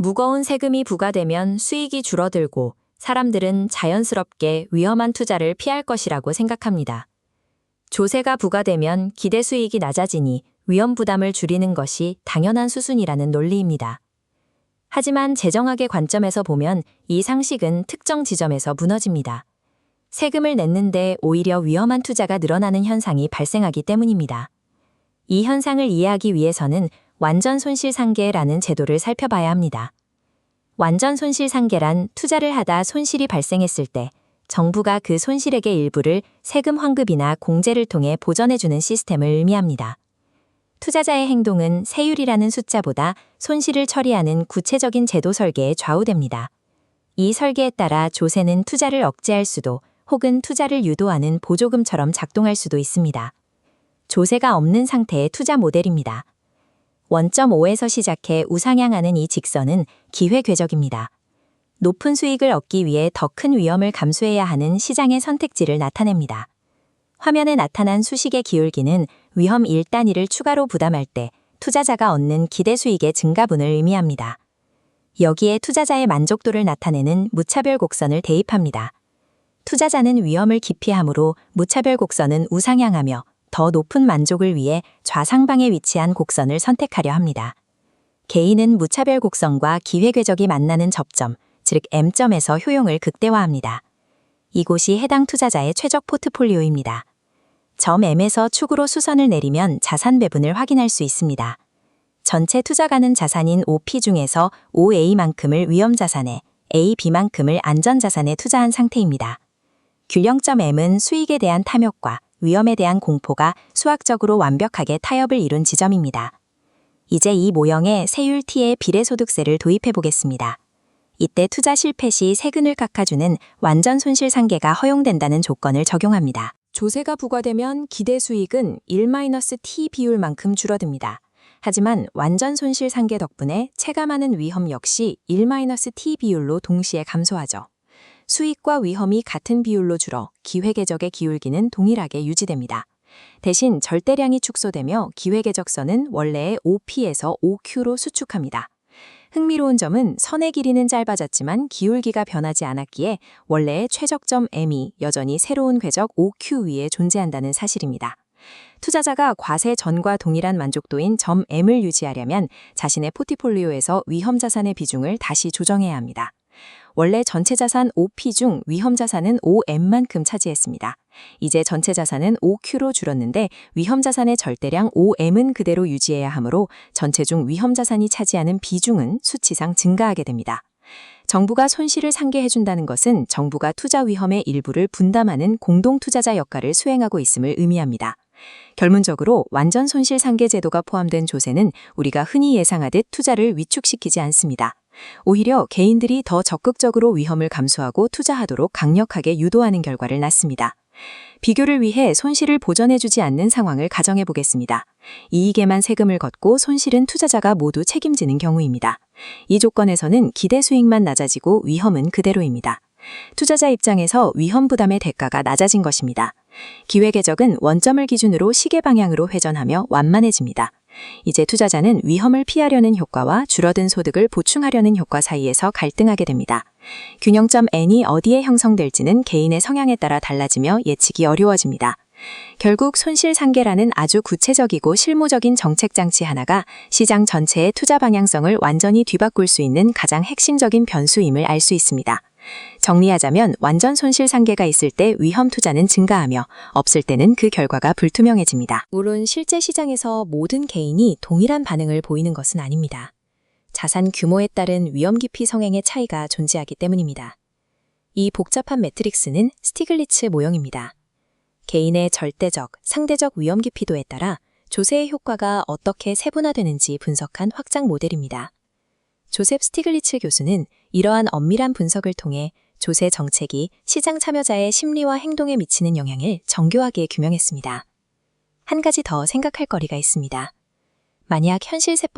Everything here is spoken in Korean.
무거운 세금이 부과되면 수익이 줄어들고 사람들은 자연스럽게 위험한 투자를 피할 것이라고 생각합니다. 조세가 부과되면 기대 수익이 낮아지니 위험 부담을 줄이는 것이 당연한 수순이라는 논리입니다. 하지만 재정학의 관점에서 보면 이 상식은 특정 지점에서 무너집니다. 세금을 냈는데 오히려 위험한 투자가 늘어나는 현상이 발생하기 때문입니다. 이 현상을 이해하기 위해서는 완전 손실상계라는 제도를 살펴봐야 합니다. 완전 손실상계란 투자를 하다 손실이 발생했을 때 정부가 그 손실액의 일부를 세금 환급이나 공제를 통해 보전해주는 시스템을 의미합니다. 투자자의 행동은 세율이라는 숫자보다 손실을 처리하는 구체적인 제도 설계에 좌우됩니다. 이 설계에 따라 조세는 투자를 억제할 수도 혹은 투자를 유도하는 보조금처럼 작동할 수도 있습니다. 조세가 없는 상태의 투자 모델입니다. 원점 5에서 시작해 우상향하는 이 직선은 기회 궤적입니다. 높은 수익을 얻기 위해 더 큰 위험을 감수해야 하는 시장의 선택지를 나타냅니다. 화면에 나타난 수식의 기울기는 위험 1단위를 추가로 부담할 때 투자자가 얻는 기대 수익의 증가분을 의미합니다. 여기에 투자자의 만족도를 나타내는 무차별 곡선을 대입합니다. 투자자는 위험을 기피하므로 무차별 곡선은 우상향하며 더 높은 만족을 위해 좌상방에 위치한 곡선을 선택하려 합니다. 개인은 무차별 곡선과 기회 궤적이 만나는 접점, 즉 M점에서 효용을 극대화합니다. 이곳이 해당 투자자의 최적 포트폴리오입니다. 점 M에서 축으로 수선을 내리면 자산 배분을 확인할 수 있습니다. 전체 투자 가능 자산인 OP 중에서 OA만큼을 위험자산에, AB만큼을 안전자산에 투자한 상태입니다. 균형점 M은 수익에 대한 탐욕과 위험에 대한 공포가 수학적으로 완벽하게 타협을 이룬 지점입니다. 이제 이 모형에 세율 T의 비례소득세를 도입해 보겠습니다. 이때 투자 실패 시 세금을 깎아주는 완전 손실상계가 허용된다는 조건을 적용합니다. 조세가 부과되면 기대 수익은 1-T 비율만큼 줄어듭니다. 하지만 완전 손실상계 덕분에 체감하는 위험 역시 1-T 비율로 동시에 감소하죠. 수익과 위험이 같은 비율로 줄어 기회궤적의 기울기는 동일하게 유지됩니다. 대신 절대량이 축소되며 기회궤적선은 원래의 OP에서 OQ로 수축합니다. 흥미로운 점은 선의 길이는 짧아졌지만 기울기가 변하지 않았기에 원래의 최적점 M이 여전히 새로운 궤적 OQ 위에 존재한다는 사실입니다. 투자자가 과세 전과 동일한 만족도인 점 M을 유지하려면 자신의 포트폴리오에서 위험자산의 비중을 다시 조정해야 합니다. 원래 전체 자산 OP 중 위험자산은 OM만큼 차지했습니다. 이제 전체 자산은 OQ로 줄었는데 위험자산의 절대량 OM은 그대로 유지해야 하므로 전체 중 위험자산이 차지하는 비중은 수치상 증가하게 됩니다. 정부가 손실을 상계해준다는 것은 정부가 투자 위험의 일부를 분담하는 공동투자자 역할을 수행하고 있음을 의미합니다. 결론적으로 완전 손실 상계 제도가 포함된 조세는 우리가 흔히 예상하듯 투자를 위축시키지 않습니다. 오히려 개인들이 더 적극적으로 위험을 감수하고 투자하도록 강력하게 유도하는 결과를 낳습니다. 비교를 위해 손실을 보전해주지 않는 상황을 가정해 보겠습니다. 이익에만 세금을 걷고 손실은 투자자가 모두 책임지는 경우입니다. 이 조건에서는 기대 수익만 낮아지고 위험은 그대로입니다. 투자자 입장에서 위험 부담의 대가가 낮아진 것입니다. 기회궤적은 원점을 기준으로 시계 방향으로 회전하며 완만해집니다. 이제 투자자는 위험을 피하려는 효과와 줄어든 소득을 보충하려는 효과 사이에서 갈등하게 됩니다. 균형점 N이 어디에 형성될지는 개인의 성향에 따라 달라지며 예측이 어려워집니다. 결국 손실상계라는 아주 구체적이고 실무적인 정책 장치 하나가 시장 전체의 투자 방향성을 완전히 뒤바꿀 수 있는 가장 핵심적인 변수임을 알 수 있습니다. 정리하자면 완전 손실상계가 있을 때 위험 투자는 증가하며 없을 때는 그 결과가 불투명해집니다. 물론 실제 시장에서 모든 개인이 동일한 반응을 보이는 것은 아닙니다. 자산 규모에 따른 위험 깊이 성향의 차이가 존재하기 때문입니다. 이 복잡한 매트릭스는 스티글리츠 모형입니다. 개인의 절대적, 상대적 위험 깊이도에 따라 조세의 효과가 어떻게 세분화되는지 분석한 확장 모델입니다. 조셉 스티글리츠 교수는 이러한 엄밀한 분석을 통해 조세 정책이 시장 참여자의 심리와 행동에 미치는 영향을 정교하게 규명했습니다. 한 가지 더 생각할 거리가 있습니다. 만약 현실세법